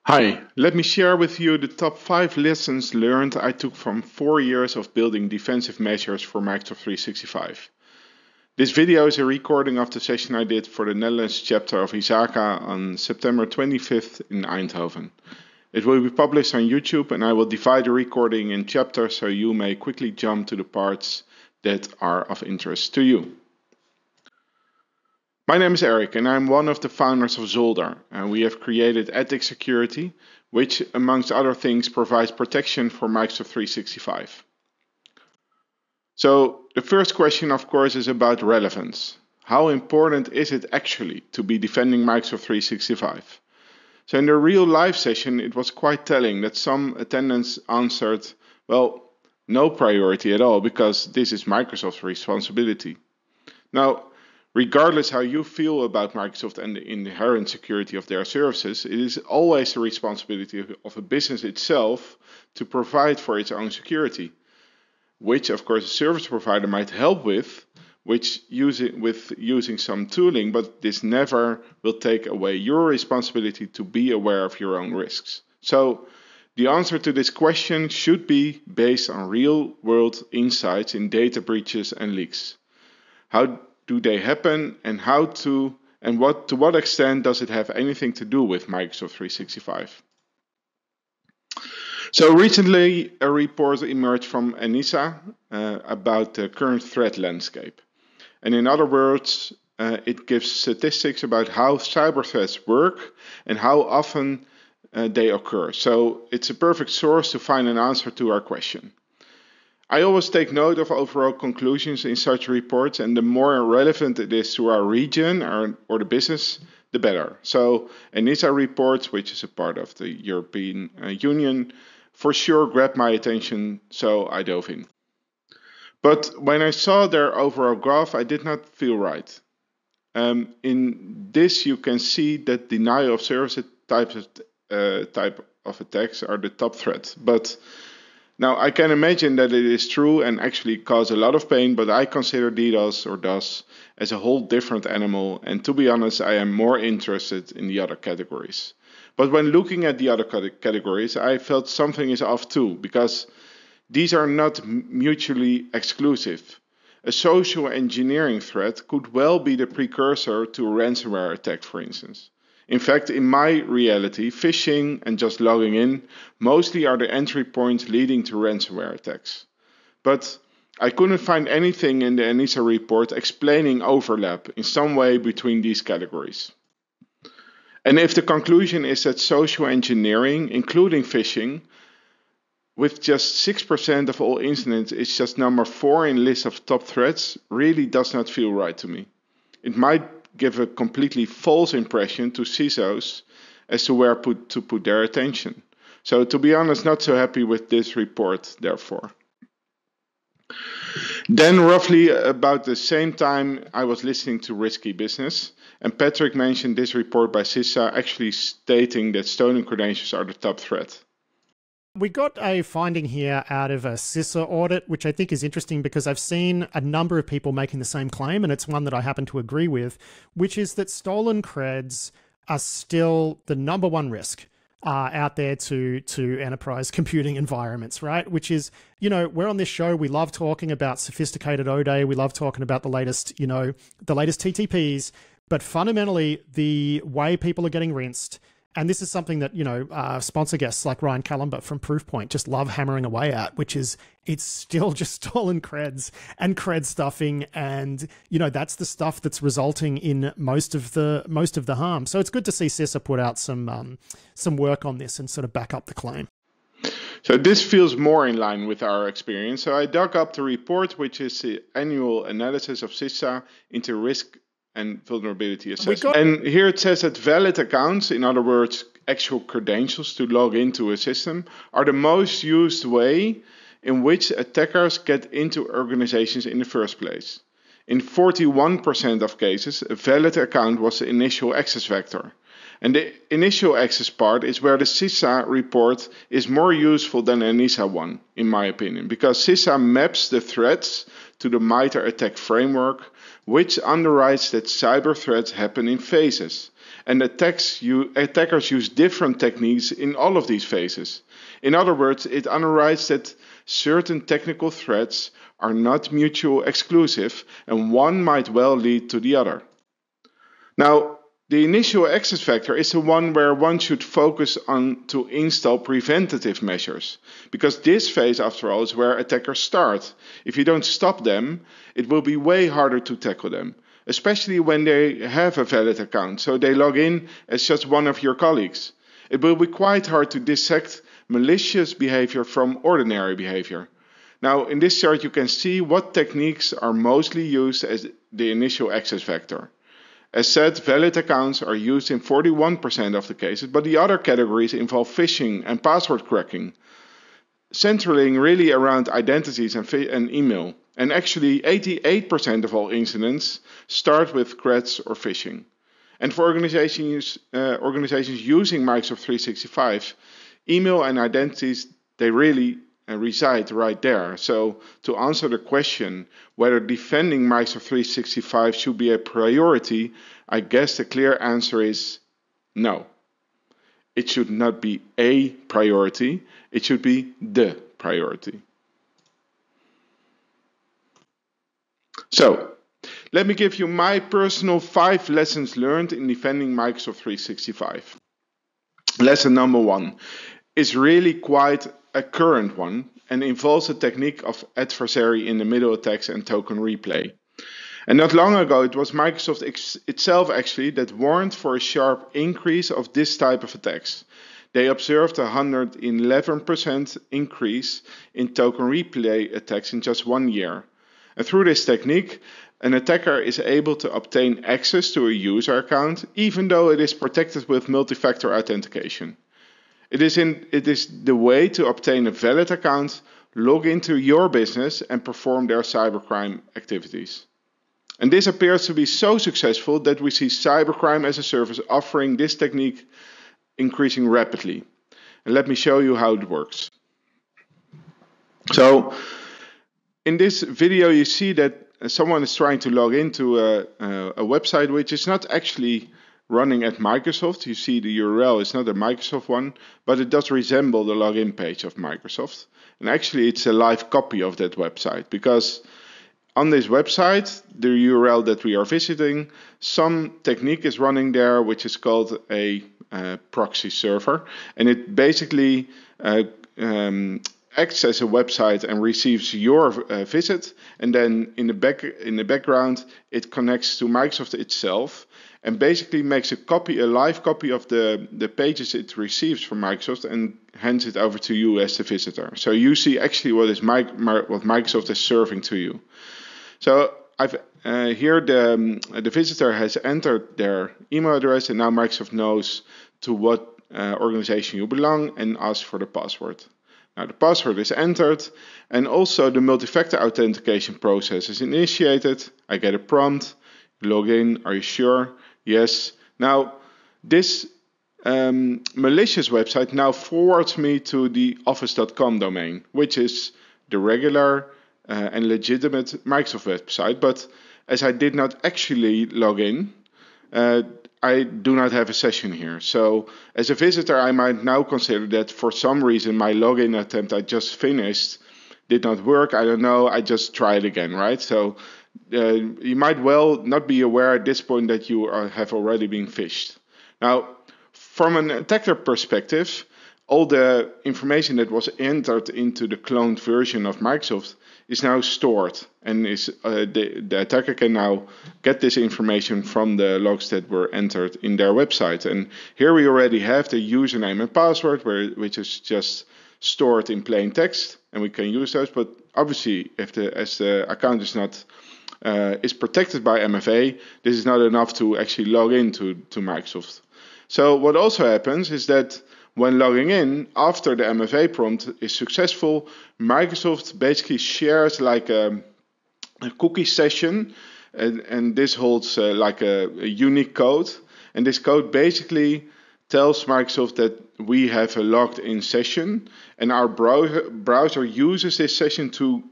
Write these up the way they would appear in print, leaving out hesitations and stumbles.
Hi, let me share with you the top 5 lessons learned I took from 4 years of building defensive measures for Microsoft 365. This video is a recording of the session I did for the Netherlands chapter of ISACA on September 25th in Eindhoven. It will be published on YouTube and I will divide the recording in chapters so you may quickly jump to the parts that are of interest to you. My name is Erik and I'm one of the founders of Zolder, and we have created Ethics Security, which amongst other things provides protection for Microsoft 365. So the first question of course is about relevance. How important is it actually to be defending Microsoft 365? So in the real live session it was quite telling that some attendants answered, well, no priority at all because this is Microsoft's responsibility. Now, regardless how you feel about Microsoft and the inherent security of their services, it is always the responsibility of a business itself to provide for its own security, which of course a service provider might help with using some tooling, but this never will take away your responsibility to be aware of your own risks. So the answer to this question should be based on real-world insights in data breaches and leaks. How do they happen, and to what extent does it have anything to do with Microsoft 365? So recently a report emerged from ENISA about the current threat landscape. And in other words, it gives statistics about how cyber threats work and how often they occur. So it's a perfect source to find an answer to our question. I always take note of overall conclusions in such reports, and the more relevant it is to our region or the business, the better. So ENISA reports, which is a part of the European Union, for sure grabbed my attention, so I dove in. But when I saw their overall graph, I did not feel right. In this you can see that denial of service type of attacks are the top threat. But now, I can imagine that it is true and actually cause a lot of pain, but I consider DDoS as a whole different animal, and to be honest, I am more interested in the other categories. But when looking at the other categories, I felt something is off too, because these are not mutually exclusive. A social engineering threat could well be the precursor to a ransomware attack, for instance. In fact, in my reality, phishing and just logging in mostly are the entry points leading to ransomware attacks. But I couldn't find anything in the ENISA report explaining overlap in some way between these categories. And if the conclusion is that social engineering, including phishing, with just 6% of all incidents is just number 4 in list of top threats, really does not feel right to me. It might give a completely false impression to CISOs as to where to put their attention. So to be honest, not so happy with this report, therefore. Then roughly about the same time I was listening to Risky Business, and Patrick mentioned this report by CISA actually stating that stolen credentials are the top threat. We got a finding here out of a CISA audit, which I think is interesting because I've seen a number of people making the same claim, and it's one that I happen to agree with, which is that stolen creds are still the number one risk out there to enterprise computing environments, right? Which is, you know, we're on this show, we love talking about sophisticated O-Day, we love talking about the latest, the latest TTPs, but fundamentally the way people are getting rinsed. And this is something that, sponsor guests like Ryan Callenber from Proofpoint just love hammering away at, which is it's still just stolen creds and cred stuffing. And, that's the stuff that's resulting in most of the harm. So it's good to see CISA put out some work on this and sort of back up the claim. So this feels more in line with our experience. So I dug up the report, which is the annual analysis of CISA into risk and vulnerability assessment. And here it says that valid accounts, in other words, actual credentials to log into a system, are the most used way in which attackers get into organizations in the first place. In 41% of cases, a valid account was the initial access vector. And the initial access part is where the CISA report is more useful than an ENISA one, in my opinion, because CISA maps the threats to the MITRE ATT&CK framework, which underwrites that cyber threats happen in phases. And attackers use different techniques in all of these phases. In other words, it underwrites that certain technical threats are not mutually exclusive and one might well lead to the other. Now, the initial access factor is the one where one should focus on to install preventative measures, because this phase, after all, is where attackers start. If you don't stop them, it will be way harder to tackle them, especially when they have a valid account, so they log in as just one of your colleagues. It will be quite hard to dissect malicious behavior from ordinary behavior. Now, in this chart you can see what techniques are mostly used as the initial access factor. As said, valid accounts are used in 41% of the cases, but the other categories involve phishing and password cracking, centering really around identities and email. And actually 88% of all incidents start with threats or phishing. And for organizations using Microsoft 365, email and identities, they really reside right there. So to answer the question whether defending Microsoft 365 should be a priority, I guess the clear answer is no. It should not be a priority, it should be the priority. So, let me give you my personal 5 lessons learned in defending Microsoft 365. Lesson number 1 is really quite a current one and involves the technique of adversary in the middle attacks and token replay. And not long ago it was Microsoft itself actually that warned for a sharp increase of this type of attacks. They observed a 111% increase in token replay attacks in just 1 year. And through this technique, an attacker is able to obtain access to a user account even though it is protected with multi-factor authentication. It is the way to obtain a valid account, log into your business and perform their cybercrime activities. And this appears to be so successful that we see cybercrime as a service offering this technique increasing rapidly. And let me show you how it works. So, in this video you see that someone is trying to log into a website which is not actually running at Microsoft. You see the URL is not a Microsoft one, but it does resemble the login page of Microsoft. And actually it's a live copy of that website, because on this website, the URL that we are visiting, some technique is running there which is called a proxy server, and it basically acts as a website and receives your visit, and then in the background it connects to Microsoft itself and basically makes a live copy of the pages it receives from Microsoft and hands it over to you as the visitor. So you see actually what Microsoft is serving to you. So here the visitor has entered their email address, and now Microsoft knows to what organization you belong and asks for the password. Now the password is entered and also the multi-factor authentication process is initiated. I get a prompt, log in, are you sure? Yes. Now this malicious website now forwards me to the office.com domain, which is the regular and legitimate Microsoft website, but as I did not actually log in, I do not have a session here. So as a visitor, I might now consider that for some reason my login attempt I just finished did not work. I don't know, I just try it again, right? So you might well not be aware at this point that you have already been phished. Now, from an attacker perspective, all the information that was entered into the cloned version of Microsoft is now stored, and the attacker can now get this information from the logs that were entered in their website. And here we already have the username and password, which is just stored in plain text, and we can use those. But obviously, as the account is protected by MFA, this is not enough to actually log into Microsoft. So what also happens is that when logging in, after the MFA prompt is successful, Microsoft basically shares like a cookie session, and this holds like a unique code. And this code basically tells Microsoft that we have a logged in session, and our browser uses this session to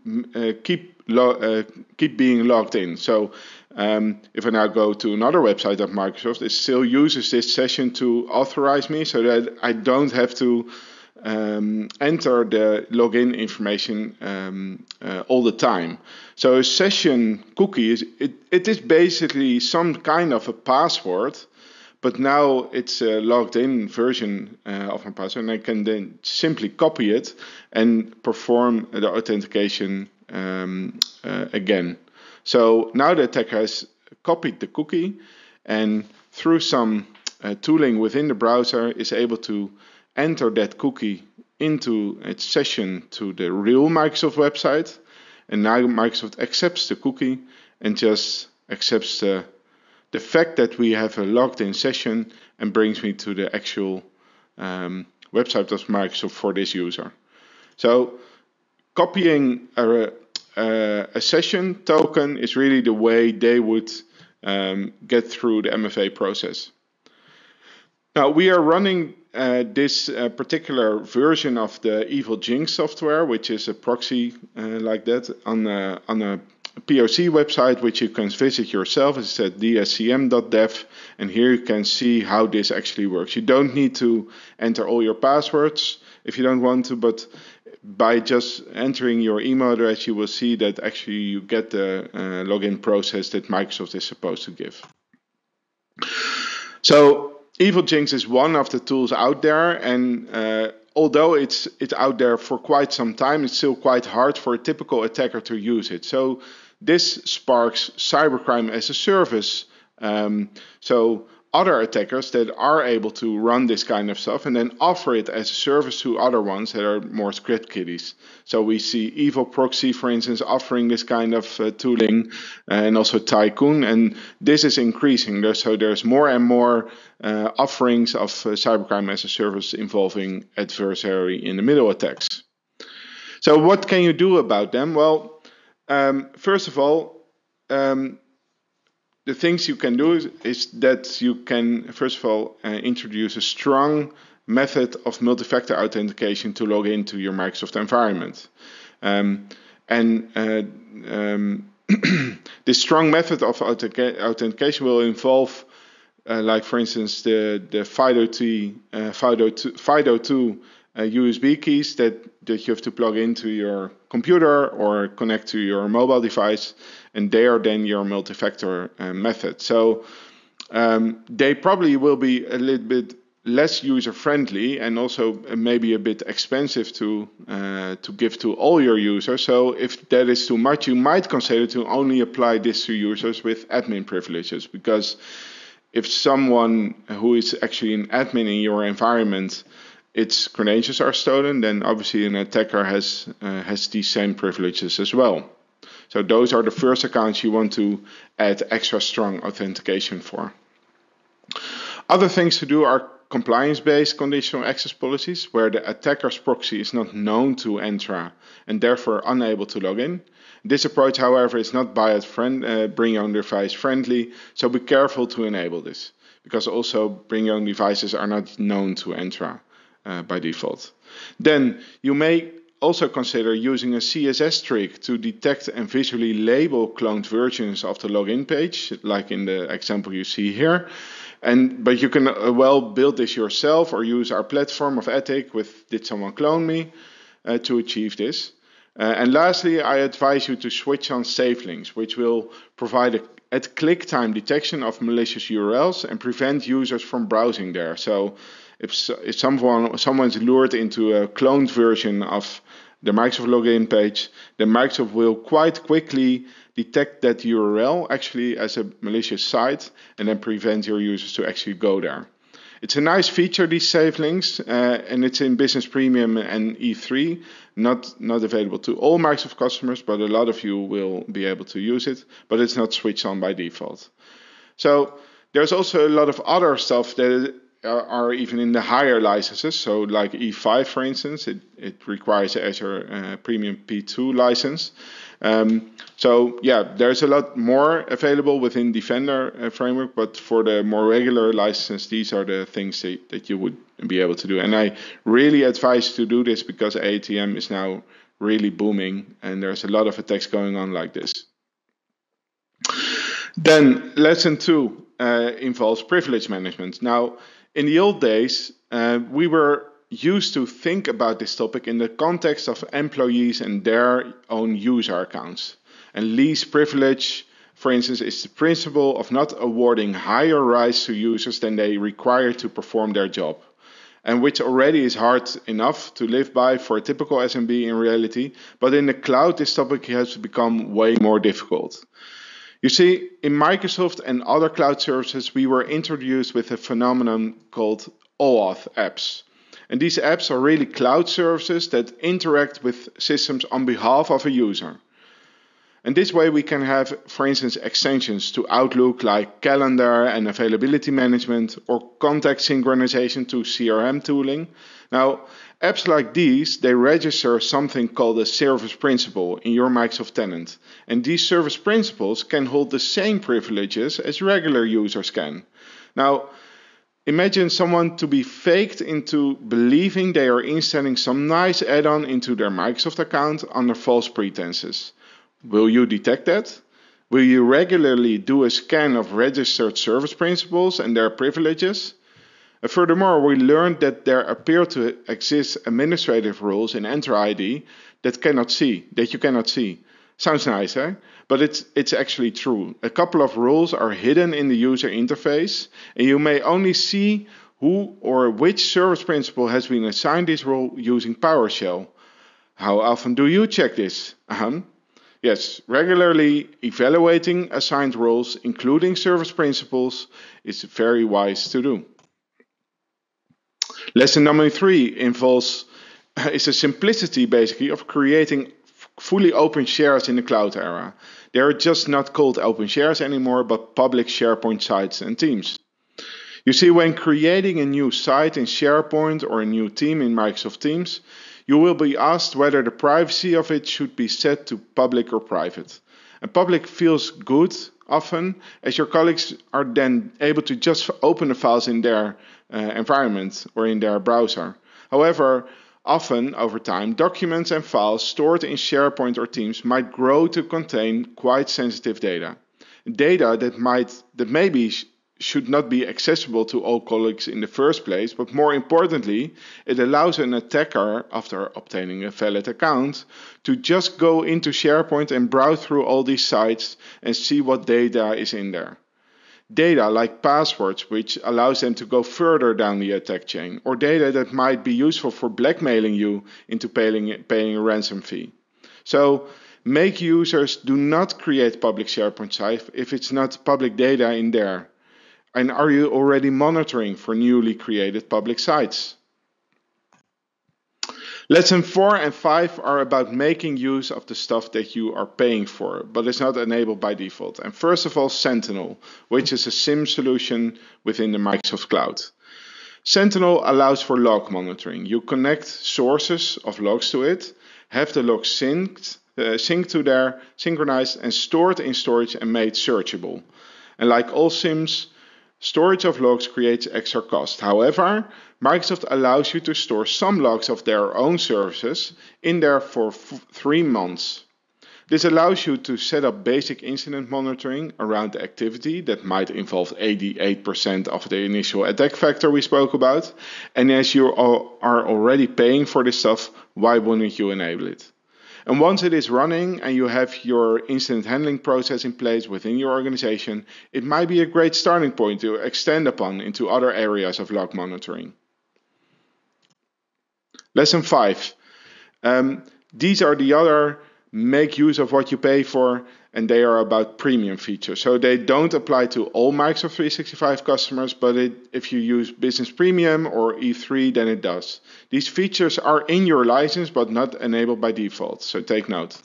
keep being logged in. So if I now go to another website of Microsoft, it still uses this session to authorize me, so that I don't have to enter the login information all the time. So a session cookie it is basically some kind of a password, but now it's a logged in version of my password, and I can then simply copy it and perform the authentication again. So now the attacker has copied the cookie, and through some tooling within the browser is able to enter that cookie into its session to the real Microsoft website, and now Microsoft accepts the cookie and just accepts the fact that we have a logged in session and brings me to the actual website of Microsoft for this user. So copying a session token is really the way they would get through the MFA process. Now we are running this particular version of the Evil Jinx software, which is a proxy like that, on a POC website, which you can visit yourself. It's at dscm.dev, and here you can see how this actually works. You don't need to enter all your passwords if you don't want to, but by just entering your email address, you will see that actually you get the login process that Microsoft is supposed to give. So Evil Jinx is one of the tools out there, and although it's out there for quite some time, it's still quite hard for a typical attacker to use it. So this sparks cybercrime as a service. So other attackers that are able to run this kind of stuff and then offer it as a service to other ones that are more script kiddies. So we see Evil Proxy, for instance, offering this kind of tooling, and also Tycoon, and this is increasing. So there's more and more offerings of cybercrime as a service involving adversary in the middle attacks. So what can you do about them? Well, first of all, the things you can do is that you can, first of all, introduce a strong method of multi-factor authentication to log into your Microsoft environment. This strong method of authentication will involve, like for instance, the FIDO2 USB keys that you have to plug into your computer or connect to your mobile device, and they are then your multi-factor method. So they probably will be a little bit less user-friendly and also maybe a bit expensive to give to all your users. So if that is too much, you might consider to only apply this to users with admin privileges, because if someone who is actually an admin in your environment, its credentials are stolen, then obviously an attacker has these same privileges as well. So those are the first accounts you want to add extra strong authentication for. Other things to do are compliance-based conditional access policies, where the attacker's proxy is not known to Entra and therefore unable to log in. This approach, however, is not bring your own device friendly, so be careful to enable this, because also bring your own devices are not known to Entra by default. Then you may also consider using a CSS trick to detect and visually label cloned versions of the login page, like in the example you see here. But you can well build this yourself or use our platform of Ethic with Did Someone Clone Me to achieve this. And lastly, I advise you to switch on safe links, which will provide at click time detection of malicious URLs and prevent users from browsing there. So if someone's lured into a cloned version of the Microsoft login page, then Microsoft will quite quickly detect that URL actually as a malicious site and then prevent your users to actually go there. It's a nice feature, these safe links, and it's in Business Premium and E3, not available to all Microsoft customers, but a lot of you will be able to use it, but it's not switched on by default. So there's also a lot of other stuff that are even in the higher licenses. So like E5, for instance, it requires Azure Premium P2 license. So yeah, there's a lot more available within Defender framework, but for the more regular license, these are the things that you would be able to do. And I really advise you to do this because AiTM is now really booming and there's a lot of attacks going on like this. Then lesson 2 involves privilege management. Now, in the old days, we were used to think about this topic in the context of employees and their own user accounts. And least privilege, for instance, is the principle of not awarding higher rights to users than they require to perform their job, and which already is hard enough to live by for a typical SMB in reality, but in the cloud this topic has become way more difficult. You see, in Microsoft and other cloud services, we were introduced with a phenomenon called OAuth apps. And these apps are really cloud services that interact with systems on behalf of a user. And this way we can have, for instance, extensions to Outlook like calendar and availability management or contact synchronization to CRM tooling. Now, apps like these, they register something called a service principal in your Microsoft tenant. And these service principals can hold the same privileges as regular users can. Now, imagine someone to be faked into believing they are installing some nice add-on into their Microsoft account under false pretenses. Will you detect that? Will you regularly do a scan of registered service principals and their privileges? And furthermore, we learned that there appear to exist administrative rules in Enter ID that you cannot see. Sounds nice, eh? But it's actually true. A couple of rules are hidden in the user interface, and you may only see who or which service principal has been assigned this role using PowerShell. How often do you check this? Yes, regularly evaluating assigned roles, including service principals, is very wise to do. Lesson number 3 is the simplicity, basically, of creating fully open shares in the cloud era. They are just not called open shares anymore, but public SharePoint sites and teams. You see, when creating a new site in SharePoint or a new team in Microsoft Teams, you will be asked whether the privacy of it should be set to public or private. And public feels good often, as your colleagues are then able to just open the files in their environment or in their browser. However, often over time, documents and files stored in SharePoint or Teams might grow to contain quite sensitive data. Data that maybe should not be accessible to all colleagues in the first place, but more importantly, it allows an attacker, after obtaining a valid account, to just go into SharePoint and browse through all these sites and see what data is in there. Data like passwords, which allows them to go further down the attack chain, or data that might be useful for blackmailing you into paying a ransom fee. So, make users do not create public SharePoint sites if it's not public data in there. And are you already monitoring for newly created public sites? Lesson 4 and 5 are about making use of the stuff that you are paying for, but is not enabled by default. And first of all, Sentinel, which is a SIEM solution within the Microsoft Cloud. Sentinel allows for log monitoring. You connect sources of logs to it, have the logs synced to there, synchronized and stored in storage and made searchable. And like all SIEMs, storage of logs creates extra cost. However, Microsoft allows you to store some logs of their own services in there for 3 months. This allows you to set up basic incident monitoring around the activity that might involve 88% of the initial attack vector we spoke about. And as you are already paying for this stuff, why wouldn't you enable it? And once it is running and you have your incident handling process in place within your organization, it might be a great starting point to extend upon into other areas of log monitoring. Lesson 5. These are the other make use of what you pay for, and they are about premium features. So they don't apply to all Microsoft 365 customers, but if you use Business Premium or E3, then it does. These features are in your license, but not enabled by default, so take note.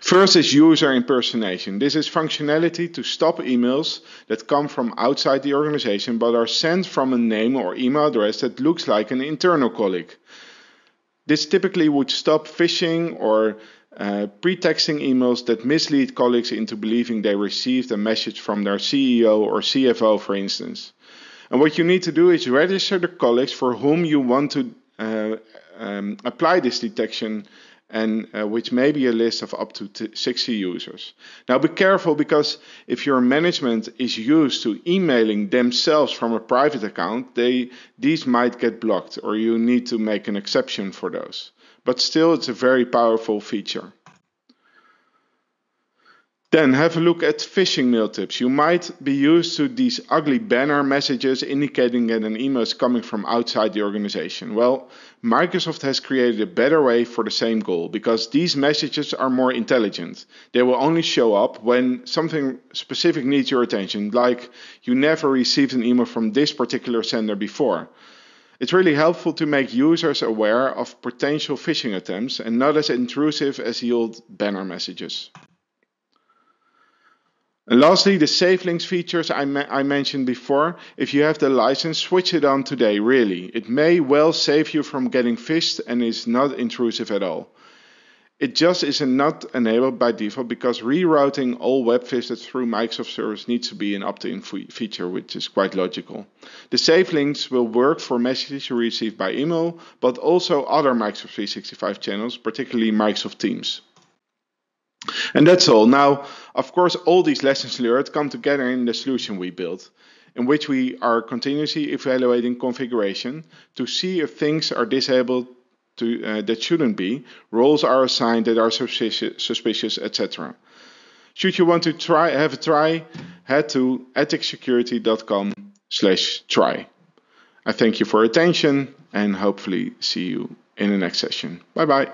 First is user impersonation. This is functionality to stop emails that come from outside the organization but are sent from a name or email address that looks like an internal colleague. This typically would stop phishing or pretexting emails that mislead colleagues into believing they received a message from their CEO or CFO, for instance. And what you need to do is register the colleagues for whom you want to apply this detection, and which may be a list of up to 60 users. Now be careful, because if your management is used to emailing themselves from a private account, these might get blocked, or you need to make an exception for those. But still, it's a very powerful feature. Then have a look at phishing mail tips. You might be used to these ugly banner messages indicating that an email is coming from outside the organization. Well, Microsoft has created a better way for the same goal, because these messages are more intelligent. They will only show up when something specific needs your attention, like you never received an email from this particular sender before. It's really helpful to make users aware of potential phishing attempts and not as intrusive as the old banner messages. And lastly, the safe links features I mentioned before. If you have the license, switch it on today, really. It may well save you from getting phished and is not intrusive at all. It just is not enabled by default, because rerouting all web visits through Microsoft servers needs to be an opt-in feature, which is quite logical. The safe links will work for messages you receive by email, but also other Microsoft 365 channels, particularly Microsoft Teams. And that's all. Now, of course, all these lessons learned come together in the solution we built, in which we are continuously evaluating configuration to see if things are disabled that shouldn't be, roles are assigned that are suspicious, etc. Should you want to have a try, head to ethicsecurity.com/try. I thank you for your attention and hopefully see you in the next session. Bye bye.